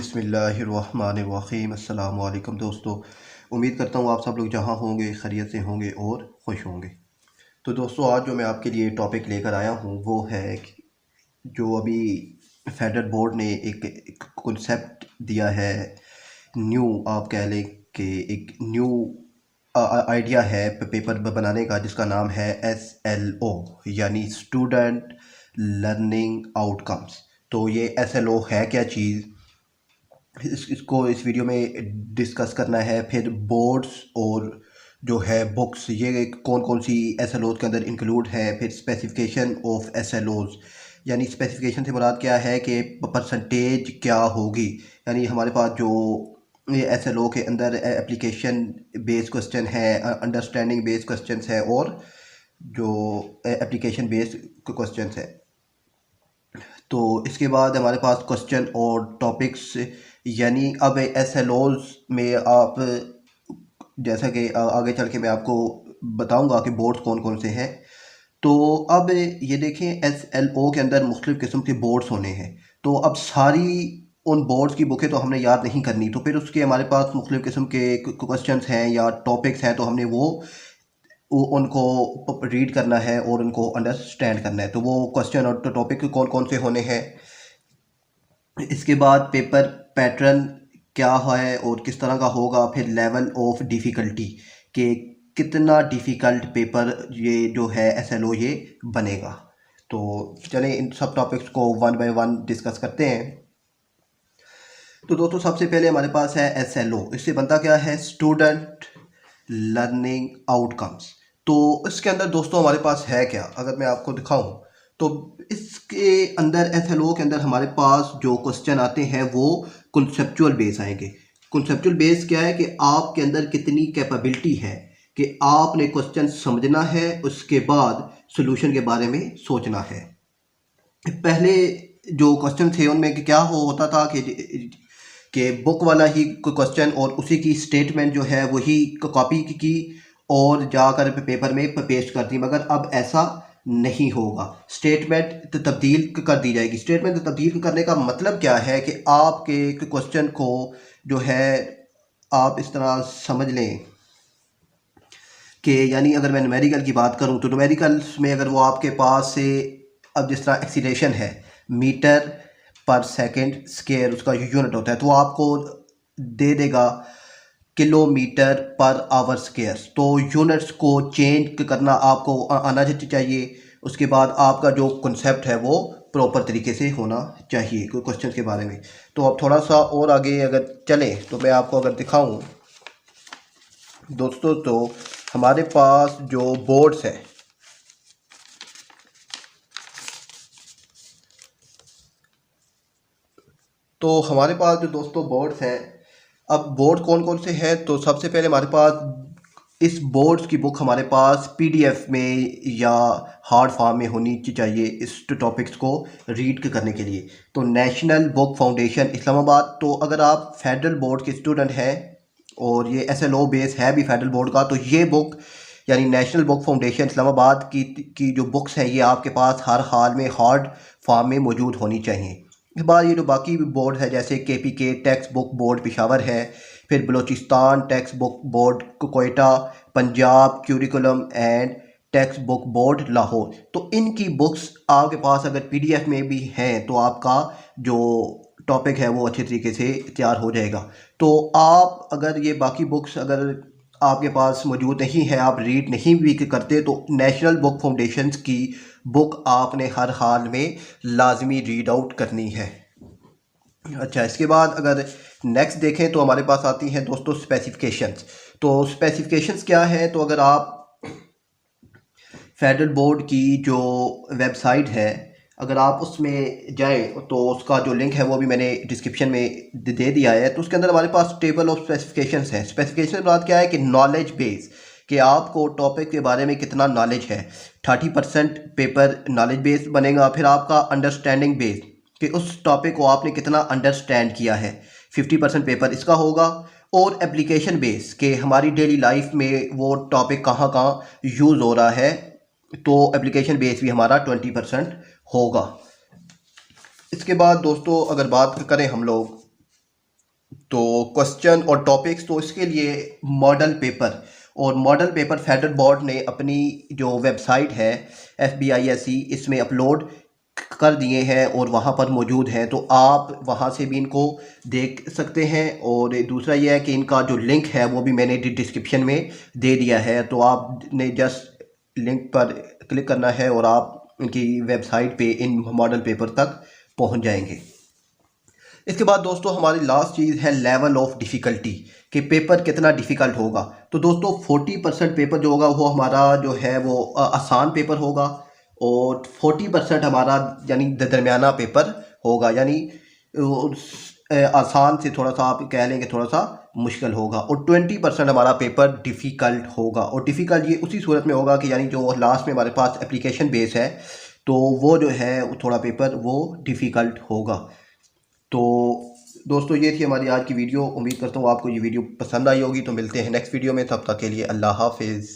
बिस्मिल्लाहिर्रहमानिर्रहीम। अस्सलाम वालेकुम दोस्तों, उम्मीद करता हूँ आप सब लोग जहाँ होंगे खैरियत से होंगे और खुश होंगे। तो दोस्तों, आज जो मैं आपके लिए टॉपिक लेकर आया हूँ वो है कि जो अभी फेडरल बोर्ड ने एक कॉन्सेप्ट दिया है, न्यू आप कह लें कि एक न्यू आइडिया है पेपर बनाने का, जिसका नाम है SLO यानी स्टूडेंट लर्निंग आउटकम्स। तो ये SLO है क्या चीज़, इसको इस वीडियो में डिस्कस करना है। फिर बोर्ड्स और जो है बुक्स, ये कौन कौन सी SLOs के अंदर इंक्लूड है। फिर स्पेसिफिकेशन ऑफ SLOs यानी स्पेसिफिकेशन से मुराद क्या है कि परसेंटेज क्या होगी। यानी हमारे पास जो ये SLO के अंदर एप्लीकेशन बेस्ड क्वेश्चन है, अंडरस्टैंडिंग बेस्ड क्वेश्चन है और जो एप्लीकेशन बेस्ड क्वेश्चन है। तो इसके बाद हमारे पास क्वेश्चन और टॉपिक्स, यानी अब SLOs में आप जैसा कि आगे चल के मैं आपको बताऊंगा कि बोर्ड्स कौन कौन से हैं। तो अब ये देखें, SLO के अंदर मुख्तलिफ़ किस्म के बोर्ड्स होने हैं। तो अब सारी उन बोर्ड्स की बुकें तो हमने याद नहीं करनी, तो फिर उसके हमारे पास मुख्तलिफ़ किस्म के क्वेश्चंस हैं या टॉपिक्स हैं, तो हमने वो उनको रीड करना है और उनको अंडरस्टैंड करना है। तो वो क्वेश्चन और टॉपिक कौन कौन से होने हैं। इसके बाद पेपर पैटर्न क्या है और किस तरह का होगा। फिर लेवल ऑफ डिफ़िकल्टी कि कितना डिफ़िकल्ट पेपर ये जो है SLO ये बनेगा। तो चलें इन सब टॉपिक्स को वन बाय वन डिस्कस करते हैं। तो दोस्तों, सबसे पहले हमारे पास है SLO। इससे बनता क्या है, स्टूडेंट लर्निंग आउटकम्स। तो इसके अंदर दोस्तों हमारे पास है क्या, अगर मैं आपको दिखाऊं तो इसके अंदर SLO के अंदर हमारे पास जो क्वेश्चन आते हैं वो कॉन्सेप्चुअल बेस आएंगे। कॉन्सेप्चुअल बेस क्या है कि आपके अंदर कितनी कैपेबिलिटी है कि आपने क्वेश्चन समझना है, उसके बाद सॉल्यूशन के बारे में सोचना है। पहले जो क्वेश्चन थे उनमें क्या होता था कि बुक वाला ही क्वेश्चन और उसी की स्टेटमेंट जो है वही कॉपी की और जाकर पेपर में पेस्ट कर दी। मगर अब ऐसा नहीं होगा, स्टेटमेंट तब्दील कर दी जाएगी। स्टेटमेंट तब्दील करने का मतलब क्या है कि आपके क्वेश्चन को जो है आप इस तरह समझ लें कि, यानी अगर मैं न्यूमेरिकल की बात करूं तो न्यूमेरिकल्स में अगर वो आपके पास से, अब जिस तरह एक्सीलरेशन है मीटर पर सेकंड स्क्वायर, उसका यूनिट होता है, तो आपको दे देगा किलोमीटर पर आवर स्क्वायर। तो यूनिट्स को चेंज करना आपको आना चाहिए। उसके बाद आपका जो कॉन्सेप्ट है वो प्रॉपर तरीके से होना चाहिए क्वेश्चन के बारे में। तो अब थोड़ा सा और आगे अगर चलें तो मैं आपको अगर दिखाऊं दोस्तों, तो हमारे पास जो बोर्ड्स है, तो हमारे पास जो दोस्तों बोर्ड्स हैं, अब बोर्ड कौन कौन से हैं। तो सबसे पहले हमारे पास इस बोर्ड्स की बुक हमारे पास PDF में या हार्ड फॉर्म में होनी चाहिए इस टॉपिक्स को रीड करने के लिए। तो नेशनल बुक फाउंडेशन इस्लामाबाद, तो अगर आप फेडरल बोर्ड के स्टूडेंट हैं और ये SLO बेस है भी फेडरल बोर्ड का, तो ये बुक यानी नेशनल बुक फाउंडेशन इस्लामाबाद की जो बुक्स है ये आपके पास हर हाल में हार्ड फॉर्म में मौजूद होनी चाहिए। इसके बाद ये जो बाकी बोर्ड है जैसे KPK text book board Peshawar है, फिर Balochistan text book board Quetta, Punjab curriculum and text book board Lahore, तो इनकी बुक्स आपके पास अगर PDF में भी हैं तो आपका जो टॉपिक है वो अच्छे तरीके से तैयार हो जाएगा। तो आप अगर ये बाकी बुक्स अगर आपके पास मौजूद नहीं है, आप रीड नहीं भी करते, तो नेशनल बुक फाउंडेशन की बुक आपने हर हाल में लाजमी रीड आउट करनी है। अच्छा, इसके बाद अगर नेक्स्ट देखें तो हमारे पास आती हैं दोस्तों स्पेसिफिकेशंस। तो स्पेसिफिकेशंस क्या है, तो अगर आप फेडरल बोर्ड की जो वेबसाइट है अगर आप उसमें जाएं तो उसका जो लिंक है वो भी मैंने डिस्क्रिप्शन में दे दिया है। तो उसके अंदर हमारे पास टेबल ऑफ स्पेसिफिकेशंस है। स्पेसिफिकेशन बात क्या है कि नॉलेज बेस, कि आपको टॉपिक के बारे में कितना नॉलेज है। 30% पेपर नॉलेज बेस बनेगा। फिर आपका अंडरस्टैंडिंग बेस, कि उस टॉपिक को आपने कितना अंडरस्टैंड किया है, 50% पेपर इसका होगा। और एप्लीकेशन बेस, कि हमारी डेली लाइफ में वो टॉपिक कहाँ कहाँ यूज़ हो रहा है, तो एप्लीकेशन बेस भी हमारा 20% होगा। इसके बाद दोस्तों अगर बात करें हम लोग तो क्वेश्चन और टॉपिक्स, तो इसके लिए मॉडल पेपर फेडरल बोर्ड ने अपनी जो वेबसाइट है FBISE इसमें अपलोड कर दिए हैं और वहाँ पर मौजूद हैं, तो आप वहाँ से भी इनको देख सकते हैं। और दूसरा ये है कि इनका जो लिंक है वो भी मैंने डिस्क्रिप्शन में दे दिया है, तो आपने जस्ट लिंक पर क्लिक करना है और आप इनकी वेबसाइट पे इन मॉडल पेपर तक पहुँच जाएंगे। इसके बाद दोस्तों हमारी लास्ट चीज़ है लेवल ऑफ डिफ़िकल्टी, कि पेपर कितना डिफ़िकल्ट होगा। तो दोस्तों 40% पेपर जो होगा वो हमारा जो है वो आसान पेपर होगा, और 40% हमारा यानी दरमियाना पेपर होगा, यानी आसान से थोड़ा सा आप कह लेंगे थोड़ा सा मुश्किल होगा, और 20% हमारा पेपर डिफ़िकल्ट होगा। और डिफ़िकल्ट ये उसी सूरत में होगा कि यानी जो लास्ट में हमारे पास एप्लीकेशन बेस है तो वो जो है थोड़ा पेपर वो डिफ़िकल्ट होगा। तो दोस्तों ये थी हमारी आज की वीडियो। उम्मीद करता हूँ आपको ये वीडियो पसंद आई होगी। तो मिलते हैं नेक्स्ट वीडियो में, तब तक के लिए अल्लाह हाफिज़।